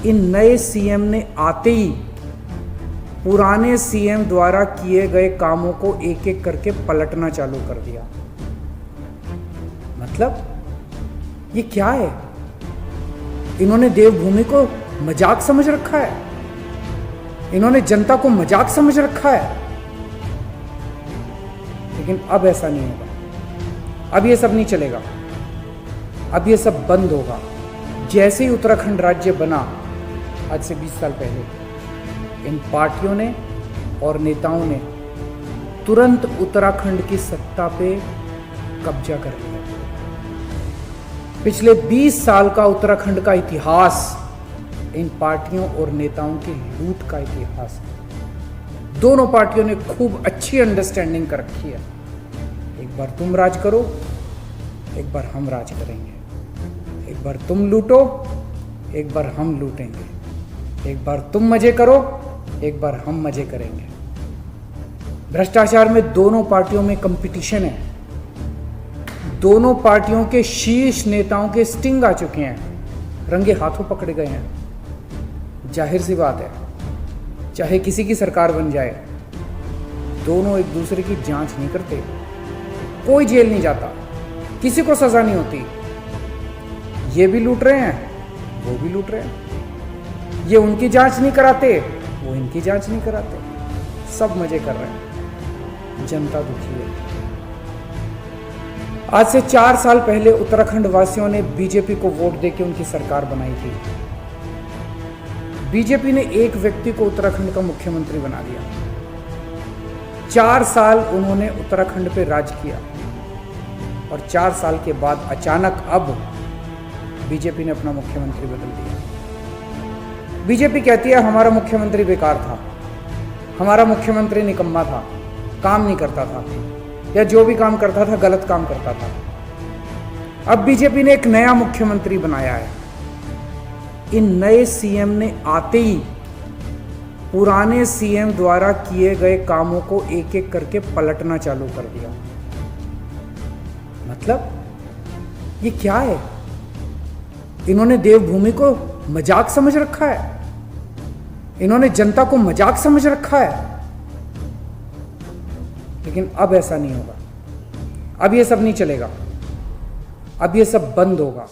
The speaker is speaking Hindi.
इन नए सीएम ने आते ही पुराने सीएम द्वारा किए गए कामों को एक एक करके पलटना चालू कर दिया। मतलब ये क्या है? इन्होंने देवभूमि को मजाक समझ रखा है, इन्होंने जनता को मजाक समझ रखा है। लेकिन अब ऐसा नहीं होगा, अब ये सब नहीं चलेगा, अब ये सब बंद होगा। जैसे ही उत्तराखंड राज्य बना आज से 20 साल पहले, इन पार्टियों ने और नेताओं ने तुरंत उत्तराखंड की सत्ता पे कब्जा कर लिया। पिछले 20 साल का उत्तराखंड का इतिहास इन पार्टियों और नेताओं की लूट का इतिहास है। दोनों पार्टियों ने खूब अच्छी अंडरस्टैंडिंग कर रखी है। एक बार तुम राज करो, एक बार हम राज करेंगे। एक बार तुम लूटो, एक बार हम लूटेंगे। एक बार तुम मजे करो, एक बार हम मजे करेंगे। भ्रष्टाचार में दोनों पार्टियों में कंपटीशन है। दोनों पार्टियों के शीर्ष नेताओं के स्टिंग आ चुके हैं, रंगे हाथों पकड़े गए हैं। जाहिर सी बात है, चाहे किसी की सरकार बन जाए, दोनों एक दूसरे की जांच नहीं करते, कोई जेल नहीं जाता, किसी को सजा नहीं होती। ये भी लूट रहे हैं, वो भी लूट रहे हैं। ये उनकी जांच नहीं कराते, वो इनकी जांच नहीं कराते। सब मजे कर रहे हैं, जनता दुखी है। आज से 4 साल पहले उत्तराखंड वासियों ने बीजेपी को वोट देकर उनकी सरकार बनाई थी। बीजेपी ने एक व्यक्ति को उत्तराखंड का मुख्यमंत्री बना दिया। 4 साल उन्होंने उत्तराखंड पे राज किया और 4 साल के बाद अचानक अब बीजेपी ने अपना मुख्यमंत्री बदल दिया। बीजेपी कहती है हमारा मुख्यमंत्री बेकार था, हमारा मुख्यमंत्री निकम्मा था, काम नहीं करता था, या जो भी काम करता था गलत काम करता था। अब बीजेपी ने एक नया मुख्यमंत्री बनाया है। इन नए सीएम ने आते ही पुराने सीएम द्वारा किए गए कामों को एक एक करके पलटना चालू कर दिया। मतलब ये क्या है? इन्होंने देवभूमि को मजाक समझ रखा है, इन्होंने जनता को मजाक समझ रखा है। लेकिन अब ऐसा नहीं होगा, अब ये सब नहीं चलेगा, अब ये सब बंद होगा।